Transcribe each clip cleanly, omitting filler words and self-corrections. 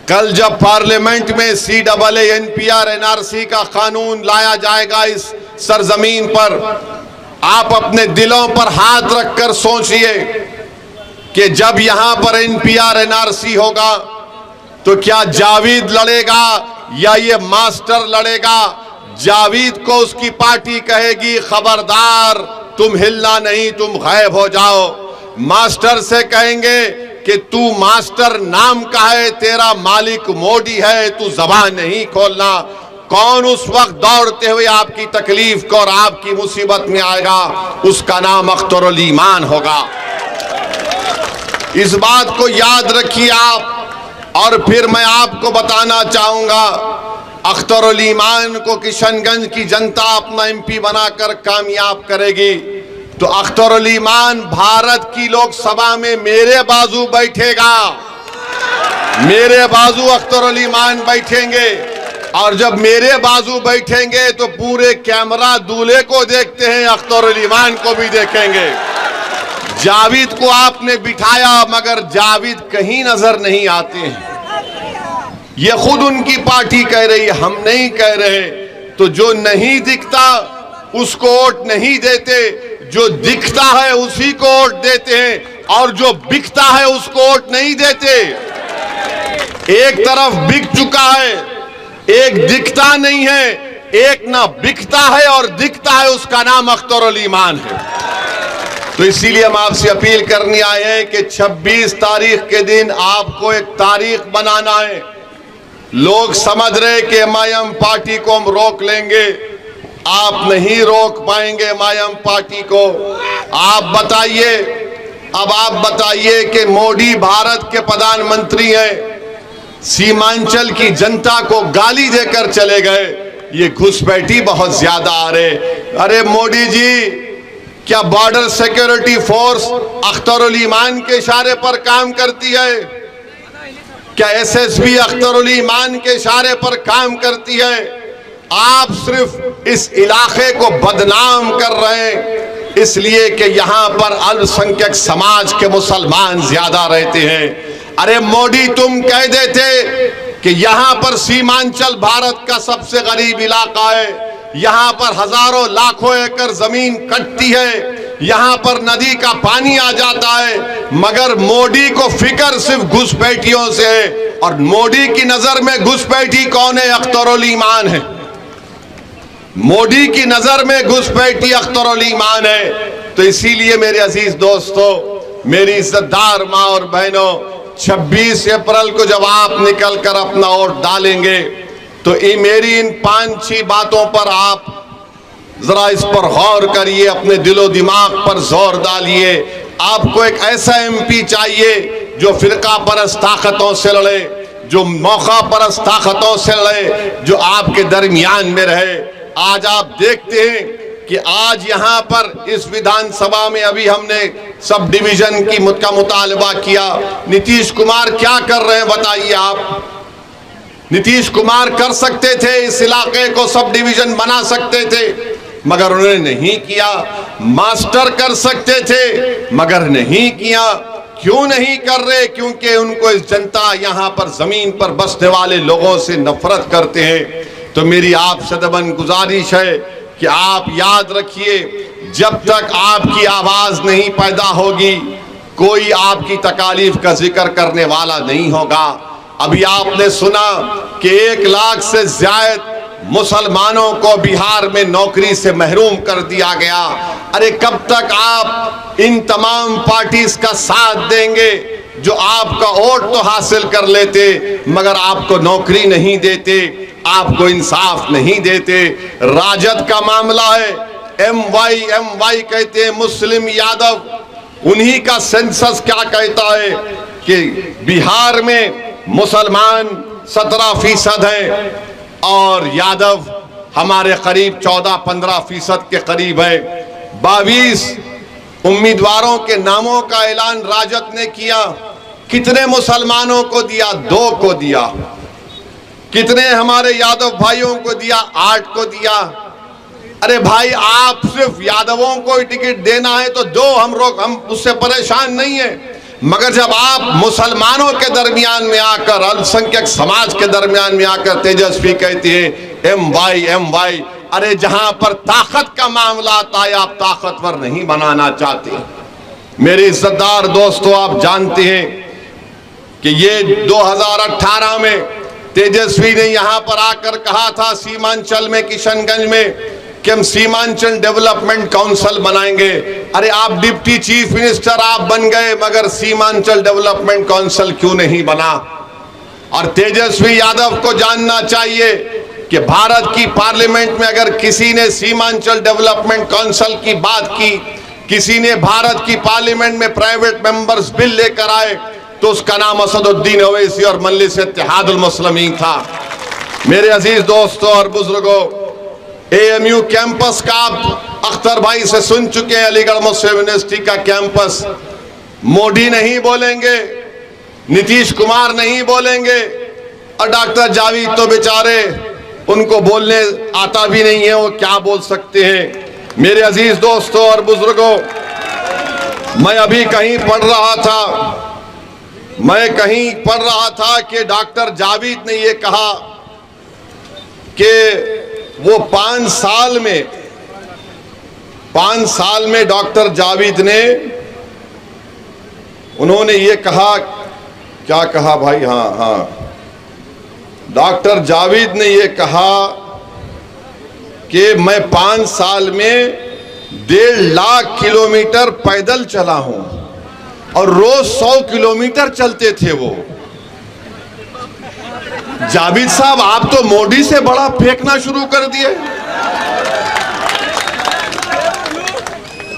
कल जब पार्लियामेंट में CAA NPR NRC का कानून लाया जाएगा इस सरजमीन पर, आप अपने दिलों पर हाथ रखकर सोचिए कि जब यहां पर NPR NRC होगा तो क्या जावेद लड़ेगा या ये मास्टर लड़ेगा। जावेद को उसकी पार्टी कहेगी खबरदार तुम हिलना नहीं, तुम गायब हो जाओ। मास्टर से कहेंगे कि तू मास्टर नाम का है, तेरा मालिक मोदी है, तू जबान नहीं खोलना। कौन उस वक्त दौड़ते हुए आपकी तकलीफ को और आपकी मुसीबत में आएगा, उसका नाम अख्तरुल ईमान होगा। इस बात को याद रखिए आप। और फिर मैं आपको बताना चाहूंगा, अख्तरुल ईमान को किशनगंज की जनता अपना MP बनाकर कामयाब करेगी तो अख्तरुल ईमान भारत की लोकसभा में मेरे बाजू बैठेगा, मेरे बाजू अख्तरुल ईमान बैठेंगे। और जब मेरे बाजू बैठेंगे तो पूरे कैमरा दूल्हे को देखते हैं, अख्तरुल ईमान को भी देखेंगे। जावेद को आपने बिठाया मगर जावेद कहीं नजर नहीं आते हैं। ये खुद उनकी पार्टी कह रही है, हम नहीं कह रहे। तो जो नहीं दिखता उसको वोट नहीं देते, जो दिखता है उसी को वोट देते हैं, और जो बिकता है उसको वोट नहीं देते। एक तरफ बिक चुका है, एक दिखता नहीं है, एक ना बिकता है और दिखता है, उसका नाम अख्तरुल ईमान है। तो इसीलिए हम आपसे अपील करने आए हैं कि 26 तारीख के दिन आपको एक तारीख बनाना है। लोग समझ रहे कि MIM पार्टी को हम रोक लेंगे, आप नहीं रोक पाएंगे MIM पार्टी को। आप बताइए, अब आप बताइए कि मोदी भारत के प्रधानमंत्री हैं, सीमांचल की जनता को गाली देकर चले गए। ये घुसपैठी बहुत ज्यादा आ रहे। अरे मोदी जी, क्या बॉर्डर सिक्योरिटी फोर्स अख्तरुल ईमान के इशारे पर काम करती है? क्या SSB अख्तरुल ईमान के इशारे पर काम करती है? आप सिर्फ इस इलाके को बदनाम कर रहे हैं इसलिए कि यहां पर अल्पसंख्यक समाज के मुसलमान ज्यादा रहते हैं। अरे मोदी, तुम कह देते कि यहां पर सीमांचल भारत का सबसे गरीब इलाका है, यहां पर हजारों लाखों एकड़ जमीन कटती है, यहां पर नदी का पानी आ जाता है, मगर मोदी को फिक्र सिर्फ घुसपैठियों से है। और मोदी की नजर में घुसपैठी कौन है? अख्तरुल ईमान है। मोदी की नजर में घुसपैठी अख्तरुल ईमान है। तो इसीलिए मेरे अजीज दोस्तों, मेरी इज्जतदार माँ और बहनों, 26 अप्रैल को जब आप निकल कर अपना वोट डालेंगे तो मेरी इन 5-6 बातों पर आप जरा इस पर गौर करिए, अपने दिलो दिमाग पर जोर डालिए। आपको एक ऐसा MP चाहिए जो फिरका परस्त ताकतों से लड़े, जो मौका परस्त ताकतों से लड़े, जो आपके दरमियान में रहे। आज आप देखते हैं कि आज यहाँ पर इस विधानसभा में अभी हमने सब डिवीजन की का मुतालबा किया। नीतीश कुमार क्या कर रहे हैं बताइए आप? नीतीश कुमार कर सकते थे, इस इलाके को सब डिवीजन बना सकते थे, मगर उन्होंने नहीं किया। मास्टर कर सकते थे मगर नहीं किया। क्यों नहीं कर रहे? क्योंकि उनको इस जनता यहाँ पर जमीन पर बसने वाले लोगों से नफरत करते हैं। तो मेरी आपसे दबन गुजारिश है कि आप याद रखिए, जब तक आपकी आवाज नहीं पैदा होगी कोई आपकी तकालीफ का जिक्र करने वाला नहीं होगा। अभी आपने सुना कि 1 लाख से ज्यादा मुसलमानों को बिहार में नौकरी से महरूम कर दिया गया। अरे कब तक आप इन तमाम पार्टीज का साथ देंगे जो आपका वोट तो हासिल कर लेते मगर आपको नौकरी नहीं देते, आपको इंसाफ नहीं देते? राजद का मामला है, MY कहते हैं मुस्लिम यादव। उन्हीं का सेंसस क्या कहता है कि बिहार में मुसलमान 17% हैं और यादव हमारे करीब 14-15% के करीब है। 22 उम्मीदवारों के नामों का ऐलान राजद ने किया। कितने मुसलमानों को दिया? 2 को दिया। कितने हमारे यादव भाइयों को दिया? 8 को दिया। अरे भाई, आप सिर्फ यादवों को टिकट देना है तो दो, हम उससे परेशान नहीं है, मगर जब आप मुसलमानों के दरमियान में आकर, अल्पसंख्यक समाज के दरमियान में आकर तेजस्वी कहती है एम वाई, अरे जहां पर ताकत का मामला आता है आप ताकतवर नहीं बनाना चाहते। मेरे इज्जतदार दोस्तों, आप जानते हैं कि ये 2018 में तेजस्वी ने यहां पर आकर कहा था सीमांचल में, किशनगंज में, कि हम सीमांचल डेवलपमेंट काउंसिल बनाएंगे। अरे आप डिप्टी चीफ मिनिस्टर आप बन गए, मगर सीमांचल डेवलपमेंट काउंसिल क्यों नहीं बना? और तेजस्वी यादव को जानना चाहिए कि भारत की पार्लियामेंट में अगर किसी ने सीमांचल डेवलपमेंट काउंसिल की बात की, किसी ने भारत की पार्लियामेंट में प्राइवेट मेंबर्स बिल लेकर आए, तो उसका नाम असदुद्दीन ओवैसी और मजलिस इत्तेहादुल मुस्लिमीन था। मेरे अजीज दोस्तों और बुजुर्गों, एएमयू कैंपस का आप अख्तर भाई से सुन चुके हैं, अलीगढ़ मुस्लिम यूनिवर्सिटी का कैंपस। मोदी नहीं बोलेंगे, नीतीश कुमार नहीं बोलेंगे, और डॉक्टर जावेद तो बेचारे, उनको बोलने आता भी नहीं है, वो क्या बोल सकते हैं। मेरे अजीज दोस्तों और बुजुर्गों, मैं अभी कहीं पढ़ रहा था कि डॉक्टर जावेद ने ये कहा कि वो 5 साल में डॉक्टर जावेद ने, उन्होंने ये कहा, क्या कहा भाई, हाँ, डॉक्टर जावेद ने ये कहा कि मैं 5 साल में 1.5 लाख किलोमीटर पैदल चला हूं, और रोज 100 किलोमीटर चलते थे वो। जावेद साहब, आप तो मोदी से बड़ा फेंकना शुरू कर दिए।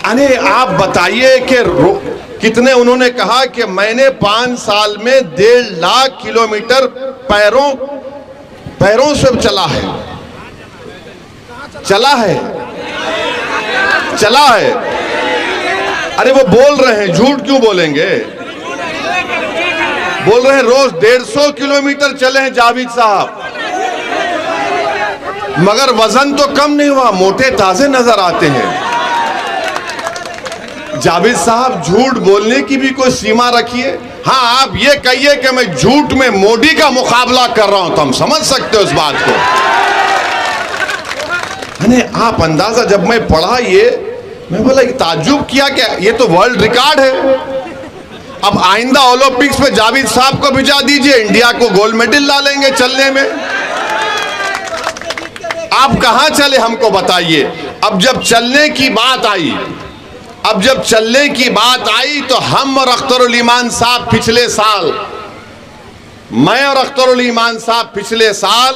अरे आप बताइए कि कितने, उन्होंने कहा कि मैंने 5 साल में 1.5 लाख किलोमीटर पैरों से चला है। अरे वो बोल रहे हैं, झूठ क्यों बोलेंगे? बोल रहे हैं रोज 150 किलोमीटर चले हैं जावेद साहब, मगर वजन तो कम नहीं हुआ, मोटे ताजे नजर आते हैं। जावेद साहब, झूठ बोलने की भी कोई सीमा रखिए। हाँ, आप ये कहिए कि मैं झूठ में मोदी का मुकाबला कर रहा हूं, तो हम समझ सकते हो इस बात को। अरे आप अंदाजा, जब मैं पढ़ा ये, मैं बोला ताज्जुब किया, क्या ये तो वर्ल्ड रिकॉर्ड है। अब आइंदा ओलंपिक्स में जावेद साहब को भिजा दीजिए, इंडिया को गोल्ड मेडल ला लेंगे चलने में। आप कहां चले हमको बताइए। अब जब चलने की बात आई, तो हम और अख्तरुल ईमान साहब पिछले साल, मैं और अख्तरुल ईमान साहब पिछले साल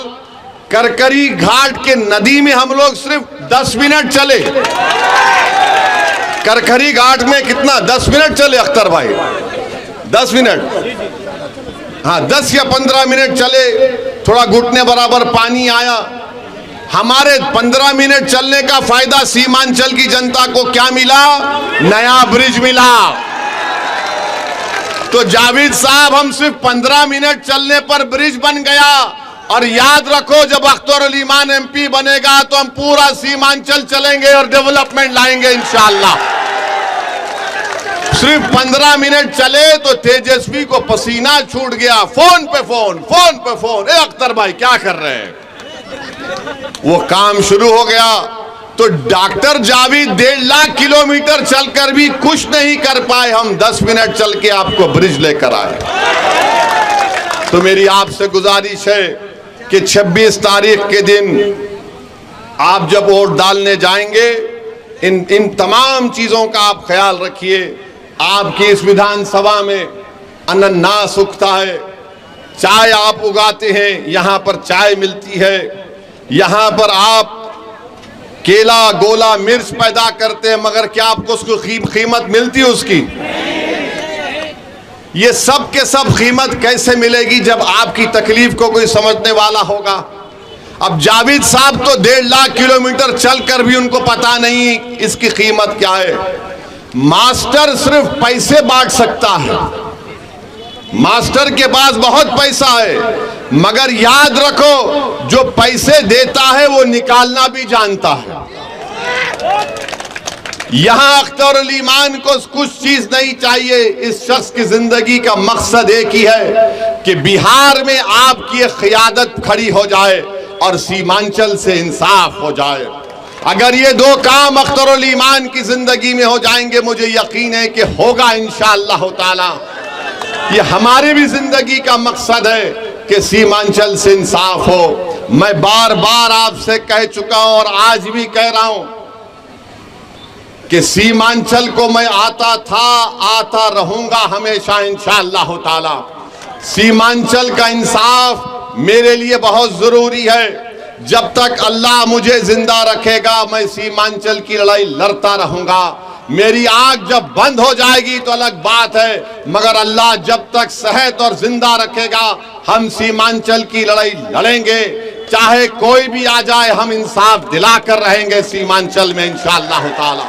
करकरी घाट के नदी में हम लोग सिर्फ 10 मिनट चले। करकरी घाट में कितना, 10 मिनट चले अख्तर भाई, 10 मिनट, हाँ 10 या 15 मिनट चले। थोड़ा घुटने बराबर पानी आया। हमारे 15 मिनट चलने का फायदा सीमांचल की जनता को क्या मिला? नया ब्रिज मिला। तो जावेद साहब, हम सिर्फ 15 मिनट चलने पर ब्रिज बन गया। और याद रखो, जब अख्तरुल ईमान एमपी बनेगा तो हम पूरा सीमांचल चलेंगे और डेवलपमेंट लाएंगे इंशाअल्लाह। सिर्फ 15 मिनट चले तो तेजस्वी को पसीना छूट गया। फोन पे फोन, ए अख्तर भाई क्या कर रहे हैं? वो काम शुरू हो गया। तो डॉक्टर जावेद 1.5 लाख किलोमीटर चलकर भी कुछ नहीं कर पाए, हम 10 मिनट चल के आपको ब्रिज लेकर आए। तो मेरी आपसे गुजारिश है कि 26 तारीख के दिन आप जब वोट डालने जाएंगे, इन तमाम चीजों का आप ख्याल रखिए। आपकी इस विधानसभा में अनानास उगता है, चाय आप उगाते हैं, यहां पर चाय मिलती है। यहां पर आप केला, गोला, मिर्च पैदा करते हैं, मगर क्या आपको उसको कीमत मिलती है उसकी? ये सब के सब कीमत कैसे मिलेगी जब आपकी तकलीफ को कोई समझने वाला होगा। अब जावेद साहब तो 1.5 लाख किलोमीटर चलकर भी उनको पता नहीं इसकी कीमत क्या है। मास्टर सिर्फ पैसे बांट सकता है, मास्टर के पास बहुत पैसा है, मगर याद रखो जो पैसे देता है वो निकालना भी जानता है। यहां अख्तरुल ईमान को कुछ चीज नहीं चाहिए। इस शख्स की जिंदगी का मकसद एक ही है कि बिहार में आपकी एक क़ियादत खड़ी हो जाए और सीमांचल से इंसाफ हो जाए। अगर ये दो काम अख्तरुल ईमान की जिंदगी में हो जाएंगे, मुझे यकीन है कि होगा इंशाअल्लाह ताला। ये हमारी भी जिंदगी का मकसद है कि सीमांचल से इंसाफ हो। मैं बार बार आपसे कह चुका हूं और आज भी कह रहा हूं कि सीमांचल को मैं आता था, आता रहूंगा हमेशा इंशाअल्लाह ताला। सीमांचल का इंसाफ मेरे लिए बहुत जरूरी है। जब तक अल्लाह मुझे जिंदा रखेगा मैं सीमांचल की लड़ाई लड़ता रहूंगा। मेरी आंख जब बंद हो जाएगी तो अलग बात है, मगर अल्लाह जब तक सेहत और जिंदा रखेगा हम सीमांचल की लड़ाई लड़ेंगे। चाहे कोई भी आ जाए, हम इंसाफ दिलाकर रहेंगे सीमांचल में इंशाअल्लाह ताला।